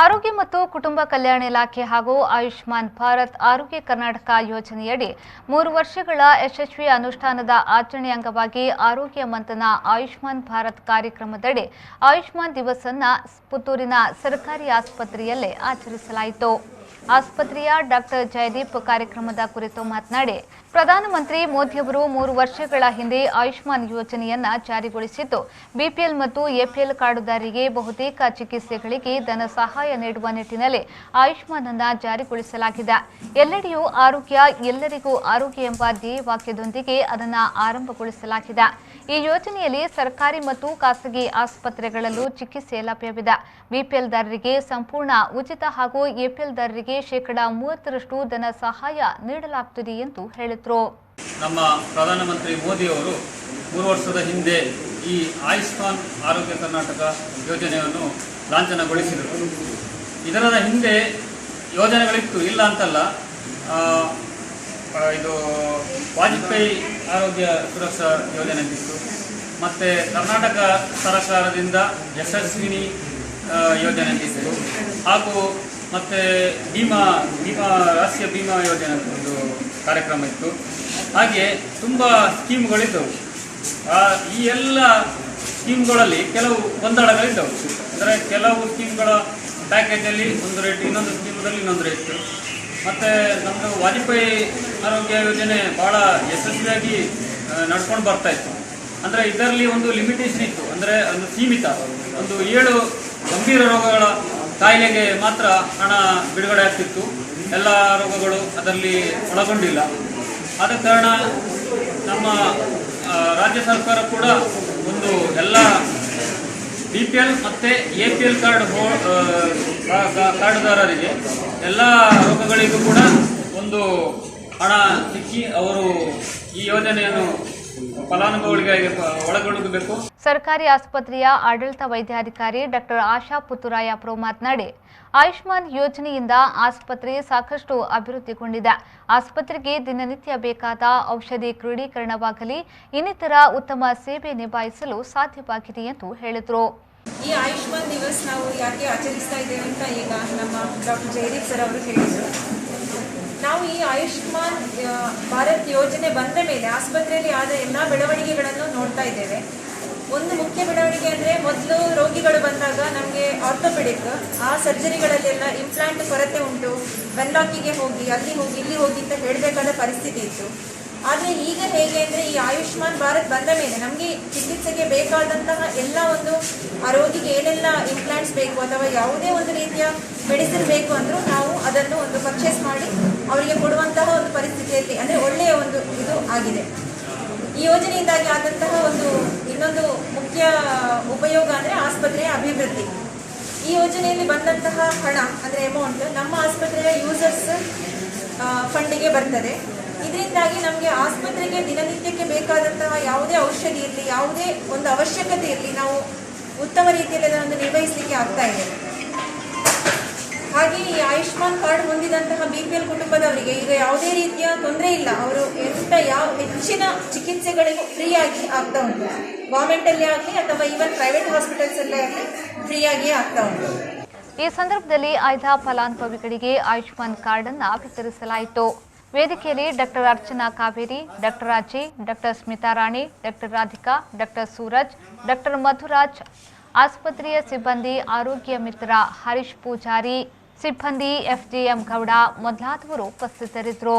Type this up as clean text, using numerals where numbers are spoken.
ಆರೋಗ್ಯ ಮತ್ತು ಕುಟುಂಬ ಕಲ್ಯಾಣ ಇಲಾಖೆ ಹಾಗೂ ಆಯುಷ್ಮಾನ್ ಭಾರತ್ ಆರೋಗ್ಯ ಕರ್ನಾಟಕ ಯೋಜನೆಯಡಿ 3 ವರ್ಷಗಳ ಯಶಸ್ವಿ ಅನುಷ್ಠಾನದ ಆಚರಣೆ ಅಂಗವಾಗಿ ಆರೋಗ್ಯ ಮಂಥನ ಆಯುಷ್ಮಾನ್ ಭಾರತ್ ಕಾರ್ಯಕ್ರಮದಡಿ ಆಯುಷ್ಮಾನ್ ದಿವಸ್ ಅನ್ನು ಪುತ್ತೂರಿನ ಸರ್ಕಾರಿ ಆಸ್ಪತ್ರೆಯಲ್ಲಿ ಆಚರಿಸಲಾಯಿತು। ಆಸ್ಪತ್ರೆಯ ಡಾಕ್ಟರ್ ಜಯದೀಪ್ ಕಾರ್ಯಕ್ರಮದ ಕುರಿತು ಮಾತನಾಡಿ, ಪ್ರಧಾನಮಂತ್ರಿ ಮೋದಿ ಅವರು 3 ವರ್ಷಗಳ ಹಿಂದೆ ಆಯುಷ್ಮಾನ್ ಯೋಜನೆಯನ್ನ ಜಾರಿಗೊಳಿಸಿದ್ದು, ಬಿಪಿಎಲ್ ಮತ್ತು ಎಪಿಎಲ್ ಕಾರ್ಡುದಾರರಿಗೆ ಬಹುತೇಕ ಚಿಕಿತ್ಸೆಗಳಿಗೆ ಧನ ಸಹಾಯ ನೀಡುವ ನಿಟ್ಟಿನಲ್ಲಿ ಆಯುಷ್ಮಾನ್ ಅನ್ನು ಜಾರಿಗೊಳಿಸಲಾಗಿದೆ। ಎಲ್ಲೆಡೆಯೂ ಆರೋಗ್ಯ, ಎಲ್ಲರಿಗೂ ಆರೋಗ್ಯ ಎಂಬ ಧ್ಯೇಯವಾಕ್ಯದೊಂದಿಗೆ ಅದನ್ನು ಆರಂಭಗೊಳಿಸಲಾಗಿದೆ। ಈ ಯೋಜನೆಯಲ್ಲಿ ಸರ್ಕಾರಿ ಮತ್ತು ಖಾಸಗಿ ಆಸ್ಪತ್ರೆಗಳಲ್ಲೂ ಚಿಕಿತ್ಸೆ ಲಭ್ಯವಿದೆ। ಬಿಪಿಎಲ್ದಾರರಿಗೆ ಸಂಪೂರ್ಣ ಉಚಿತ ಹಾಗೂ ಎಪಿಎಲ್ದಾರರಿಗೆ 30% ಧನ ಸಹಾಯ ನೀಡಲಾಗುತ್ತದೆ ಎಂದು ಹೇಳಿದರು। ನಮ್ಮ ಪ್ರಧಾನಮಂತ್ರಿ ಮೋದಿ ಅವರು 3 ವರ್ಷದ ಹಿಂದೆ ಈ ಆಯುಷ್ಮಾನ್ ಆರೋಗ್ಯ ಕರ್ನಾಟಕ ಯೋಜನೆಯನ್ನು ಲಾಂಛನಗೊಳಿಸಿದರು। ಇದರ ಹಿಂದೆ ಯೋಜನೆಗಳಿತ್ತು, ಇಲ್ಲ ಅಂತಲ್ಲ। ಇದು ವಾಜಪೇಯಿ ಆರೋಗ್ಯ ಸುರಕ್ಷಾ ಯೋಜನೆ ಇತ್ತು, ಮತ್ತು ಕರ್ನಾಟಕ ಸರ್ಕಾರದಿಂದ ಯಶಸ್ವಿನಿ ಯೋಜನೆ ಇತ್ತು, ಹಾಗೂ ಮತ್ತು ರಾಷ್ಟ್ರೀಯ ಭೀಮಾ ಯೋಜನೆ ಒಂದು ಕಾರ್ಯಕ್ರಮ ಇತ್ತು। ಹಾಗೆ ತುಂಬ ಸ್ಕೀಮ್ಗಳಿದ್ದವು। ಈ ಎಲ್ಲ ಸ್ಕೀಮ್ಗಳಲ್ಲಿ ಕೆಲವು ಗೊಂದಲಗಳಿದ್ದವು। ಅಂದರೆ ಕೆಲವು ಸ್ಕೀಮ್ಗಳ ಪ್ಯಾಕೇಜಲ್ಲಿ ಒಂದು ರೇಟ್, ಇನ್ನೊಂದು ಸ್ಕೀಮ್ದಲ್ಲಿ ಇನ್ನೊಂದು ರೇಟ್। ಮತ್ತು ನಮ್ಮದು ವಾಜಪೇಯಿ ಆರೋಗ್ಯ ಯೋಜನೆ ಭಾಳ ಯಶಸ್ವಿಯಾಗಿ ನಡ್ಕೊಂಡು ಬರ್ತಾಯಿತ್ತು। ಅಂದರೆ ಇದರಲ್ಲಿ ಒಂದು ಲಿಮಿಟೇಷನ್ ಇತ್ತು, ಅಂದರೆ ಒಂದು ಸೀಮಿತ, ಒಂದು 7 ಗಂಭೀರ ರೋಗಗಳ ಕಾಯಿಲೆಗೆ ಮಾತ್ರ ಹಣ ಬಿಡುಗಡೆ ಆಗ್ತಿತ್ತು। ಎಲ್ಲ ರೋಗಗಳು ಅದರಲ್ಲಿ ಒಳಗೊಂಡಿಲ್ಲ। ಆದ ಕಾರಣ ನಮ್ಮ ರಾಜ್ಯ ಸರ್ಕಾರ ಕೂಡ ಒಂದು ಎಲ್ಲ ಬಿಪಿಎಲ್ ಮತ್ತು ಎಪಿಎಲ್ ಕಾರ್ಡುದಾರರಿಗೆ ಎಲ್ಲ ರೋಗಗಳಿಗೂ ಕೂಡ ಒಂದು ಹಣ ಸಿಕ್ಕಿ ಅವರು ಈ ಯೋಜನೆಯನ್ನು ಫಲಾನುಭವಿಗಳಿಗೆ ಒಳಗೊಳ್ಳಬೇಕು। ಸರ್ಕಾರಿ ಆಸ್ಪತ್ರೆಯ ಆಡಳಿತ ವೈದ್ಯಾಧಿಕಾರಿ ಡಾಕ್ಟರ್ ಆಶಾ ಪುತ್ತೂರಾಯಪ್ಪ ಮಾತನಾಡಿ, ಆಯುಷ್ಮಾನ್ ಯೋಜನೆಯಿಂದ ಆಸ್ಪತ್ರೆ ಸಾಕಷ್ಟು ಅಭಿವೃದ್ಧಿಗೊಂಡಿದೆ। ಆಸ್ಪತ್ರೆಗೆ ದಿನನಿತ್ಯ ಬೇಕಾದ ಔಷಧಿ ಕ್ರೋಢೀಕರಣವಾಗಲಿ, ಇನ್ನಿತರ ಉತ್ತಮ ಸೇವೆ ನಿಭಾಯಿಸಲು ಸಾಧ್ಯವಾಗಿದೆ ಎಂದು ಹೇಳಿದರು। ಈ ಆಯುಷ್ಮಾನ್ ದಿವಸ್ ನಾವು ಯಾಕೆ ಆಚರಿಸ್ತಾ ಇದ್ದೇವೆ ಅಂತ ಈಗ ನಮ್ಮ ಡಾಕ್ಟರ್ ಜಯದೀಪ್ ಸರ್ ಅವರು ಹೇಳಿದರು। ನಾವು ಈ ಆಯುಷ್ಮಾನ್ ಭಾರತ್ ಯೋಜನೆ ಬಂದ ಮೇಲೆ ಆಸ್ಪತ್ರೆಯಲ್ಲಿ ಆದ ಎಲ್ಲ ಬೆಳವಣಿಗೆಗಳನ್ನು ನೋಡ್ತಾ ಇದ್ದೇವೆ। ಒಂದು ಮುಖ್ಯ ಬೆಳವಣಿಗೆ ಅಂದರೆ, ಮೊದಲು ರೋಗಿಗಳು ಬಂದಾಗ ನಮಗೆ ಆರ್ಥೋಪೆಡಿಕ್ ಆ ಸರ್ಜರಿಗಳಲ್ಲೆಲ್ಲ ಇಂಪ್ಲಾಂಟ್ ಕೊರತೆ ಉಂಟು, ವೆನ್ಲಾಕಿಗೆ ಹೋಗಿ, ಅಲ್ಲಿ ಹೋಗಿ, ಇಲ್ಲಿ ಹೋಗಿ ಅಂತ ಹೇಳಬೇಕಾದ ಪರಿಸ್ಥಿತಿ ಇತ್ತು। ಆದರೆ ಈಗ ಹೇಗೆ ಅಂದರೆ, ಈ ಆಯುಷ್ಮಾನ್ ಭಾರತ್ ಬಂದ ಮೇಲೆ ನಮಗೆ ಚಿಕಿತ್ಸೆಗೆ ಬೇಕಾದಂತಹ ಎಲ್ಲ ಒಂದು ಆ ರೋಗಿಗೆ ಏನೆಲ್ಲ ಇಂಪ್ಲಾಂಟ್ಸ್ ಬೇಕು ಅಥವಾ ಯಾವುದೇ ಒಂದು ರೀತಿಯ ಮೆಡಿಸಿನ್ ಬೇಕು ಅಂದರೂ ನಾವು ಅದನ್ನು ಒಂದು ಪರ್ಚೇಸ್ ಮಾಡಿ ಅವರಿಗೆ ಕೊಡುವಂತಹ ಒಂದು ಪರಿಸ್ಥಿತಿಯಲ್ಲಿ, ಅಂದರೆ ಒಳ್ಳೆಯ ಒಂದು ಇದು ಆಗಿದೆ। ಈ ಯೋಜನೆಯಿಂದಾಗಿ ಆದಂತಹ ಒಂದು ಇನ್ನೊಂದು ಮುಖ್ಯ ಉಪಯೋಗ ಅಂದರೆ ಆಸ್ಪತ್ರೆಯ ಅಭಿವೃದ್ಧಿ। ಈ ಯೋಜನೆಯಲ್ಲಿ ಬಂದಂತಹ ಹಣ ಅಂದರೆ ಅಮೌಂಟ್ ನಮ್ಮ ಆಸ್ಪತ್ರೆಯ ಯೂಸರ್ಸ್ ಫಂಡಿಗೆ ಬರ್ತದೆ। ಇದರಿಂದಾಗಿ ನಮಗೆ ಆಸ್ಪತ್ರೆಗೆ ದಿನನಿತ್ಯಕ್ಕೆ ಬೇಕಾದಂತಹ ಯಾವುದೇ ಔಷಧಿ ಇರಲಿ, ಯಾವುದೇ ಒಂದು ಅವಶ್ಯಕತೆ ಇರಲಿ, ನಾವು ಉತ್ತಮ ರೀತಿಯಲ್ಲಿ ಅದನ್ನು ನಿರ್ವಹಿಸಲಿಕ್ಕೆ ಆಗ್ತಾ ಇದೆ। ಹಾಗೆ ಈ ಆಯುಷ್ಮಾನ್ ಕಾರ್ಡ್ ಹೊಂದಿದಂತಹ ಬಿಪಿಎಲ್ ಕುಟುಂಬದವರಿಗೆ ಈಗ ಯಾವುದೇ ರೀತಿಯ ತೊಂದರೆ ಇಲ್ಲ, ಅವರು ಹೆಚ್ಚಿನ ಚಿಕಿತ್ಸೆಗಳಿಗೂ ಫ್ರೀಯಾಗಿ ಆಗ್ತಾ ಉಂಟು। ಗೌರ್ಮೆಂಟಲ್ಲೇ ಆಗಲಿ ಅಥವಾ ಈವನ್ ಪ್ರೈವೇಟ್ ಹಾಸ್ಪಿಟಲ್ಸಲ್ಲೇ ಆಗಲಿ ಫ್ರೀಯಾಗಿಯೇ ಆಗ್ತಾ ಉಂಟು। ಈ ಸಂದರ್ಭದಲ್ಲಿ ಆಯ್ದ ಫಲಾನುಭವಿಗಳಿಗೆ ಆಯುಷ್ಮಾನ್ ಕಾರ್ಡ್ ಅನ್ನು ವಿತರಿಸಲಾಯಿತು। ವೇದಿಕೆಯಲ್ಲಿ doctor Archana Kaveri, doctor Ajay, doctor Smitha Rani, doctor Radhika, doctor Suraj, doctor Madhuraj, ಆಸ್ಪತ್ರೆಯ ಸಿಬ್ಬಂದಿ, ಆರೋಗ್ಯ ಮಿತ್ರ ಹರೀಶ್ ಪೂಜಾರಿ, ಸಿಬ್ಬಂದಿ ಎಫ್ಜಿಎಂ ಗೌಡ ಮೊದಲಾದವರು ಉಪಸ್ಥಿತರಿದ್ದರು।